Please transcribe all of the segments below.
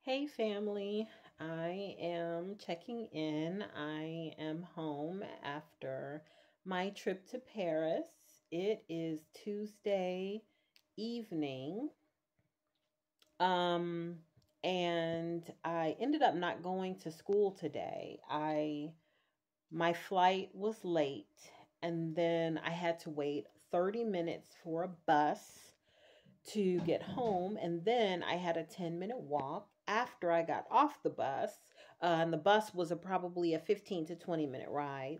Hey family, I am checking in. I am home after my trip to Paris. It is Tuesday evening. Um and I ended up not going to school today. I My flight was late and then I had to wait 30 minutes for a bus to get home. And then I had a 10-minute walk after I got off the bus. And the bus was probably a 15 to 20-minute ride.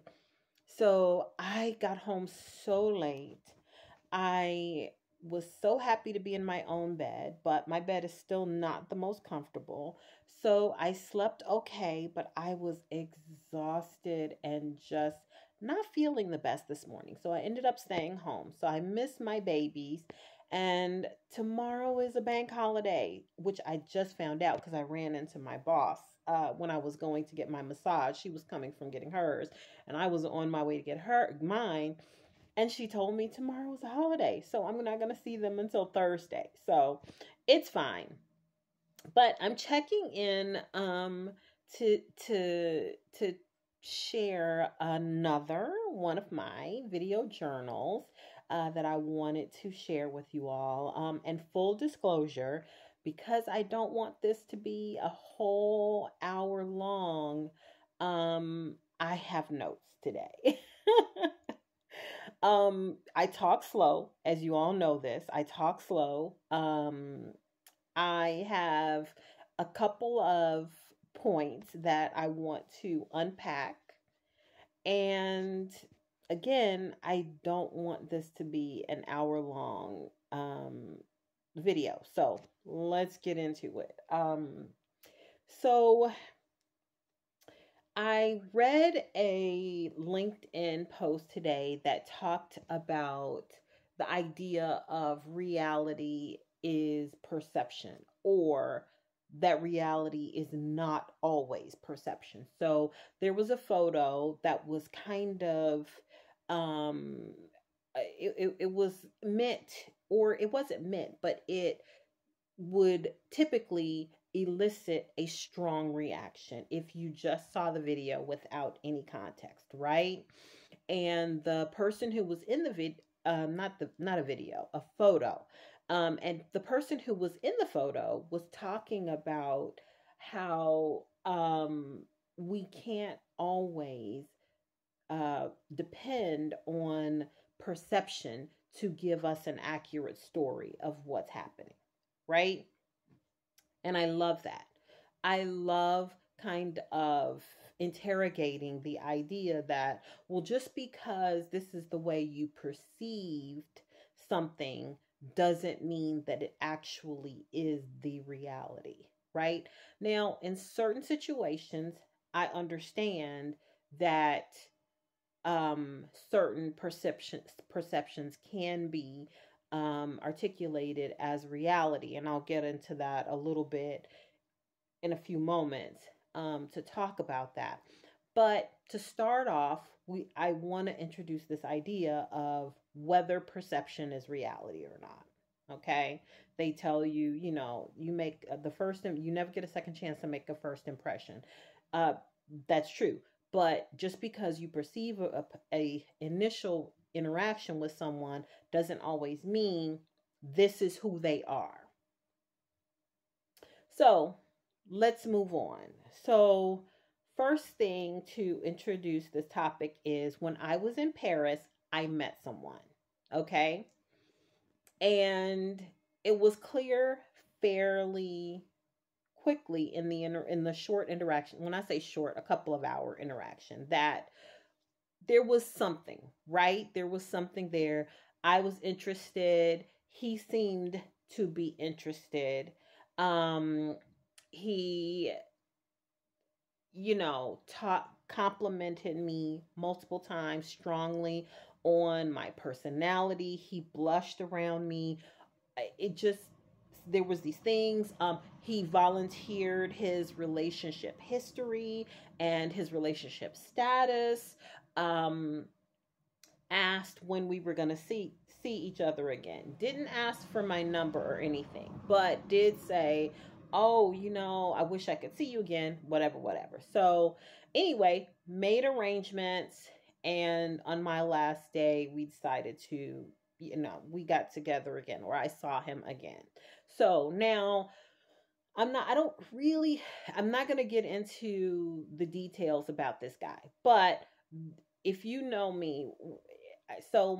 So I got home so late. I was so happy to be in my own bed, but my bed is still not the most comfortable. So I slept okay, but I was exhausted and just not feeling the best this morning. So I ended up staying home. So I missed my babies. And tomorrow is a bank holiday, which I just found out because I ran into my boss when I was going to get my massage. She was coming from getting hers, and I was on my way to get mine, and she told me tomorrow's a holiday, so I'm not going to see them until Thursday. So it's fine. But I'm checking in to to share another one of my video journals that I wanted to share with you all. And full disclosure, because I don't want this to be a whole hour long, I have notes today. I talk slow, as you all know this. I talk slow. I have a couple of points that I want to unpack. And again, I don't want this to be an hour long video. So let's get into it. So I read a LinkedIn post today that talked about the idea of reality is perception, or that reality is not always perception. So there was a photo that was kind of, um, it was meant, or it wasn't meant, but it would typically elicit a strong reaction if you just saw the video without any context, right? And the person who was in the video, not a video, a photo, and the person who was in the photo was talking about how we can't always depend on perception to give us an accurate story of what's happening, right? And I love that. I love kind of interrogating the idea that, well, just because this is the way you perceived something doesn't mean that it actually is the reality, right? Now, in certain situations, I understand that certain perceptions can be articulated as reality, and I'll get into that a little bit in a few moments to talk about that. But to start off, I want to introduce this idea of whether perception is reality or not. Okay, they tell you, you make the first, you never get a second chance to make a first impression. Uh, that's true. But just because you perceive a initial interaction with someone doesn't always mean this is who they are. So let's move on. So, first thing to introduce this topic is when I was in Paris, I met someone. Okay. And it was clear fairly quickly in the short interaction. When I say short, a couple of hour interaction, that there was something, right? There was something there. I was interested. He seemed to be interested. He, complimented me multiple times strongly on my personality. He blushed around me. It just, there was these things. He volunteered his relationship history and his relationship status. Um, Asked when we were going to see each other again. Didn't ask for my number or anything, but did say, oh, I wish I could see you again, whatever, whatever. So, anyway, made arrangements. And on my last day, we decided to, we got together again, or I saw him again. So now I don't really, I'm not going to get into the details about this guy, but if you know me, so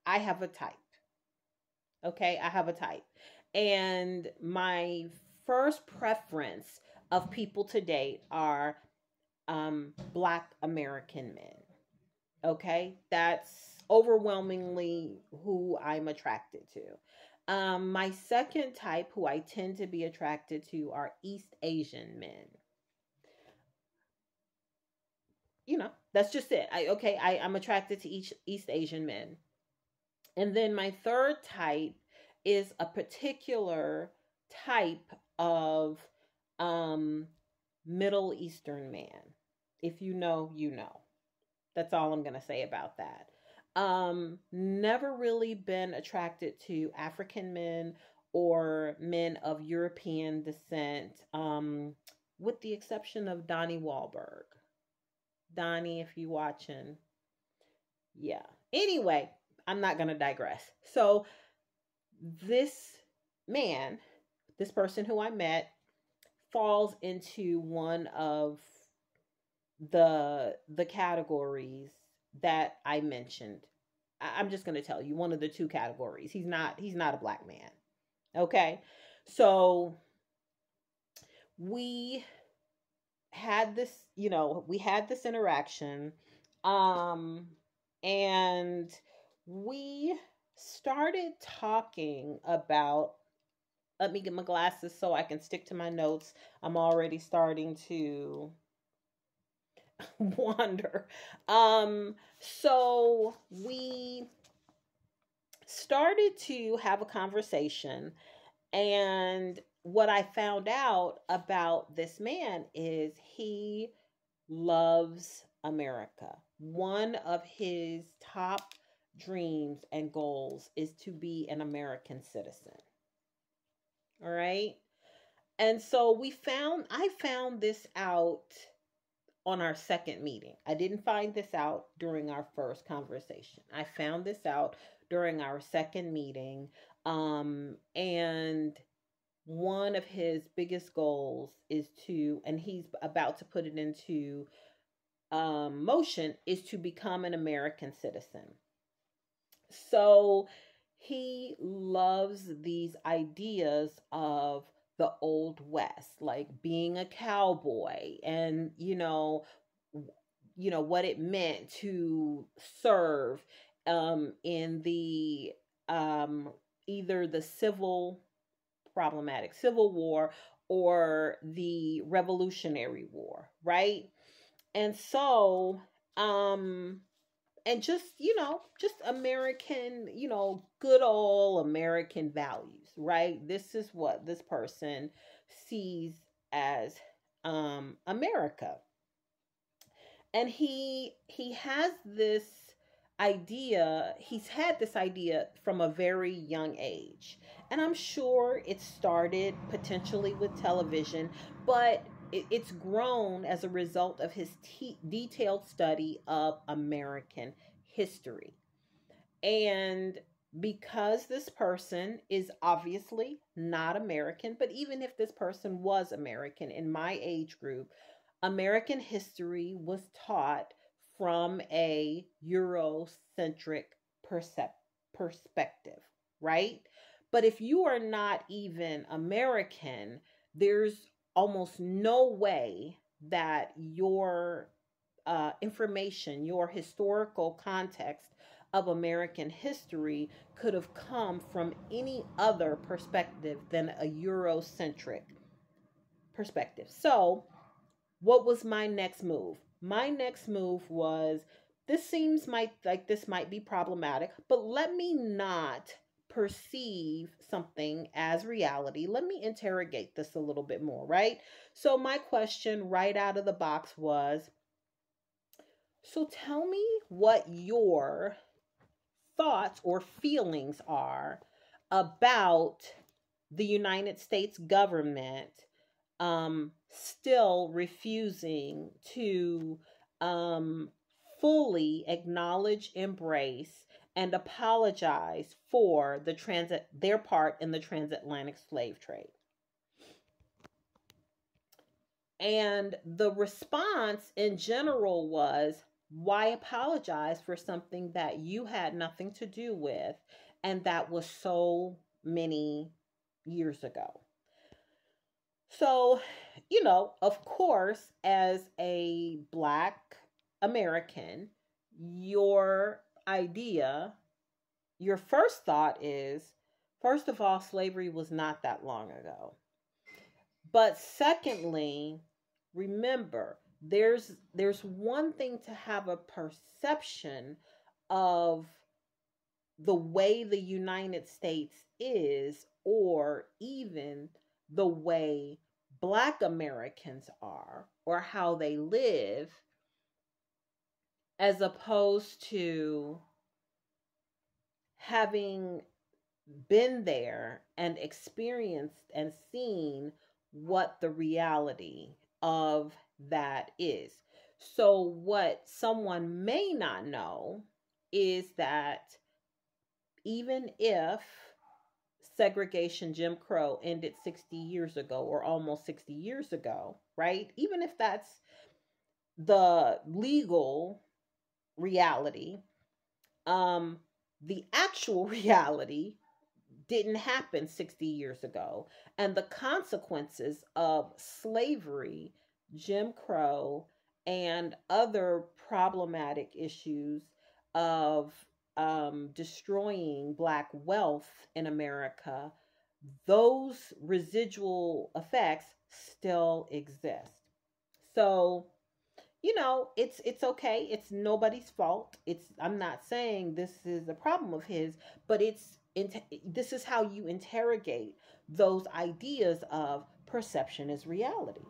I have a type. Okay, I have a type. And my first preference of people to date are Black American men. Okay, that's overwhelmingly who I'm attracted to. My second type, who I tend to be attracted to, are East Asian men. That's just it. I'm attracted to each East Asian men. And then my third type is a particular type of um, Middle Eastern man. If you know, you know. That's all I'm going to say about that. Never really been attracted to African men or men of European descent, with the exception of Donnie Wahlberg. Donnie, if you watching, yeah. Anyway, I'm not going to digress. So this man, this person who I met, falls into one of the categories that I mentioned. I'm just going to tell you one of the two categories. He's not a black man. Okay? So we we had this interaction, um and we started talking about, let me get my glasses so I can stick to my notes. I'm already starting to wander. So we started to have a conversation, and what I found out about this man is he loves America. One of his top dreams and goals is to be an American citizen. All right. And so I found this out on our second meeting. I didn't find this out during our first conversation. I found this out during our second meeting. And one of his biggest goals is and he's about to put it into motion, is to become an American citizen. So he loves these ideas of the old west, like being a cowboy, and what it meant to serve in the um either the problematic civil war or the revolutionary war, right? And so and just American, good old American values, right? This is what this person sees as America. And he has this he's had this idea from a very young age. And I'm sure it started potentially with television, but it's grown as a result of his detailed study of American history. And because this person is obviously not American, but even if this person was American in my age group, American history was taught from a Eurocentric perspective, right? But if you are not even American, there's almost no way that your information, your historical context of American history could have come from any other perspective than a Eurocentric perspective. So, what was my next move? My next move was, this might be problematic, but let me not perceive something as reality. Let me interrogate this a little bit more, right? So my question right out of the box was, so tell me what your thoughts or feelings are about the United States government still refusing to um, fully acknowledge, embrace, and apologize for their part in the transatlantic slave trade. And the response in general was, why apologize for something that you had nothing to do with and that was so many years ago? So, of course, as a Black American, your idea, your first thought is, first of all, slavery was not that long ago. But secondly, remember, there's one thing to have a perception of the way the United States is, or even the way Black Americans are, or how they live, as opposed to having been there and experienced and seen what the reality of that is. So, what someone may not know is that even if segregation, Jim Crow, ended 60 years ago or almost 60 years ago, right? Even if that's the legal reality, um, the actual reality didn't happen 60 years ago. And the consequences of slavery, Jim Crow, and other problematic issues of destroying Black wealth in America, those residual effects still exist. So, it's okay. It's nobody's fault. I'm not saying this is a problem of his, but this is how you interrogate those ideas of perception is reality,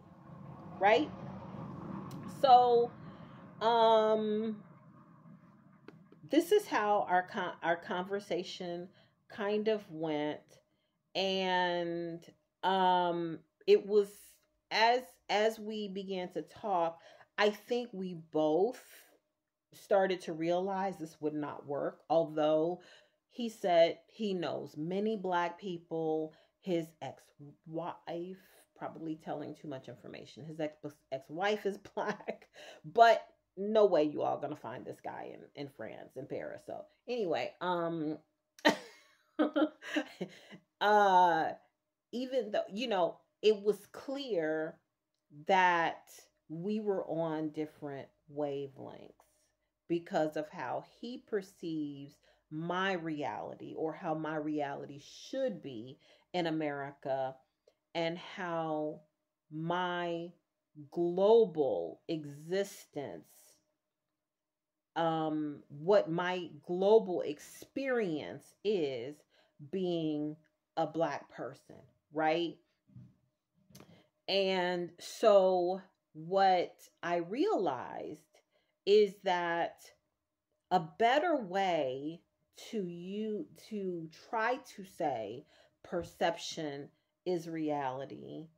right? So, um this is how our conversation kind of went, and it was, as we began to talk, I think we both started to realize this would not work. Although he said he knows many Black people, his ex-wife, probably telling too much information, his ex-wife is Black, but no way you all gonna find this guy in France, in Paris. So anyway, uh even though, it was clear that we were on different wavelengths because of how he perceives my reality, or how my reality should be in America, and how my global existence, what my global experience is being a Black person, right? And so what I realized is that a better way to try to say perception is reality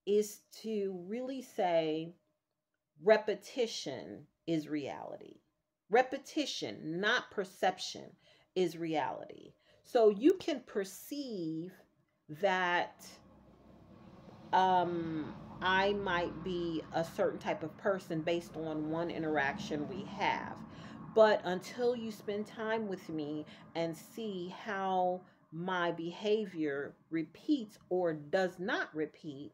is to really say repetition is reality. Repetition, not perception, is reality. So you can perceive that I might be a certain type of person based on one interaction we have. But until you spend time with me and see how my behavior repeats or does not repeat,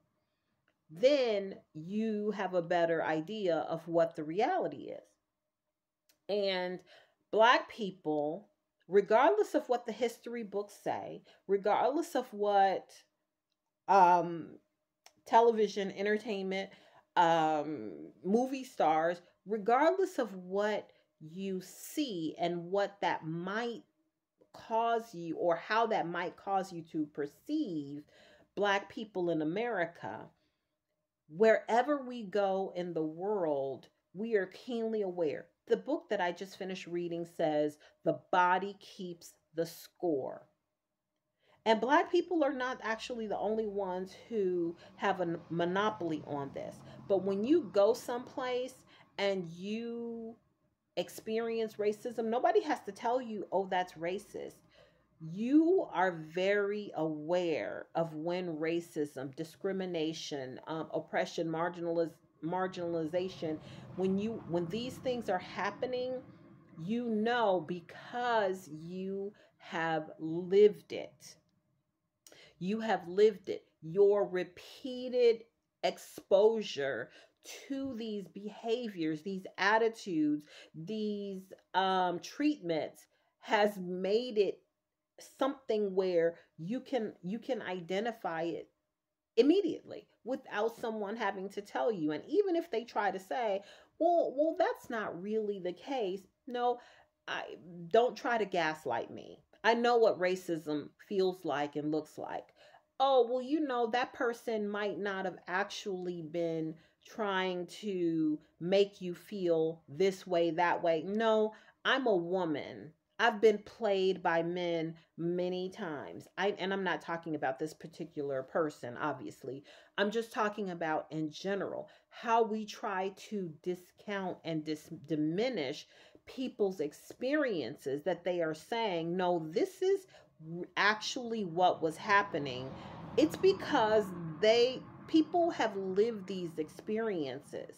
then you have a better idea of what the reality is. And Black people, regardless of what the history books say, regardless of what um, television, entertainment, movie stars, regardless of what you see and what that might cause you, or how that might cause you to perceive Black people in America, wherever we go in the world, we are keenly aware. The book that I just finished reading says the body keeps the score. And black people are not actually the only ones who have a monopoly on this. But when you go someplace and you experience racism, nobody has to tell you, oh, that's racist. You are very aware of when racism, discrimination, oppression, marginalization, when these things are happening, you know, because you have lived it. You have lived it. Your repeated exposure to these behaviors, these attitudes, these treatments has made it something where you can identify it immediately without someone having to tell you. And even if they try to say, well, that's not really the case. No, I don't try to gaslight me. I know what racism feels like and looks like. Oh, well, that person might not have actually been trying to make you feel this way, that way. No, I'm a woman. I've been played by men many times. I'm not talking about this particular person, obviously. I'm just talking about in general how we try to discount and diminish people's experiences that they are saying, no, this is actually what was happening. It's because people have lived these experiences.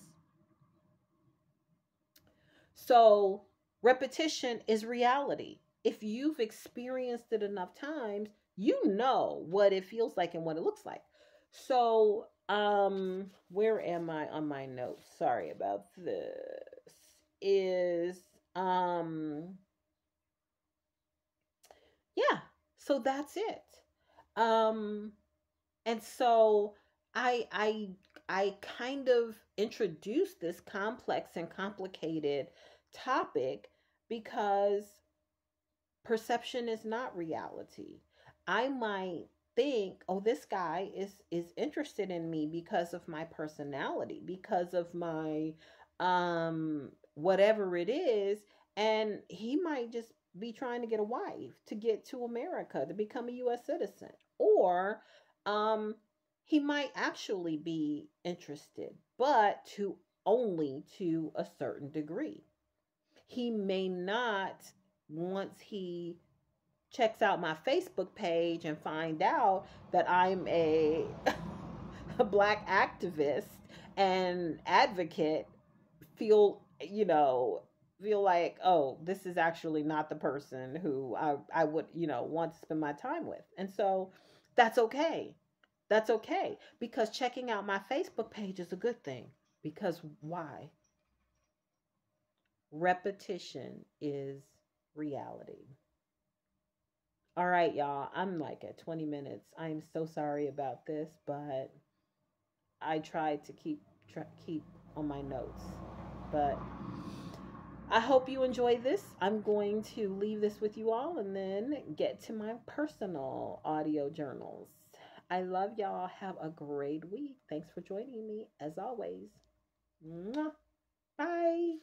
So repetition is reality. If you've experienced it enough times, you know what it feels like and what it looks like. So, where am I on my notes? Sorry about this. Is yeah, so that's it. Um and so I I I kind of introduced this complex and complicated topic because perception is not reality. I might think, oh, this guy is interested in me because of my personality, because of my whatever it is, and he might just be trying to get a wife to get to America to become a US citizen. Or um he might actually be interested, but to only to a certain degree. He may not, once he checks out my Facebook page and find out that I'm a black activist and advocate, feel, feel like, oh, this is actually not the person who I would, want to spend my time with. And so that's okay. That's okay. Because checking out my Facebook page is a good thing. Because why? Repetition is reality. All right, y'all. I'm like at 20 minutes. I'm so sorry about this, but I tried to keep on my notes. But I hope you enjoy this. I'm going to leave this with you all and then get to my personal audio journals. I love y'all. Have a great week. Thanks for joining me as always. Mwah. Bye.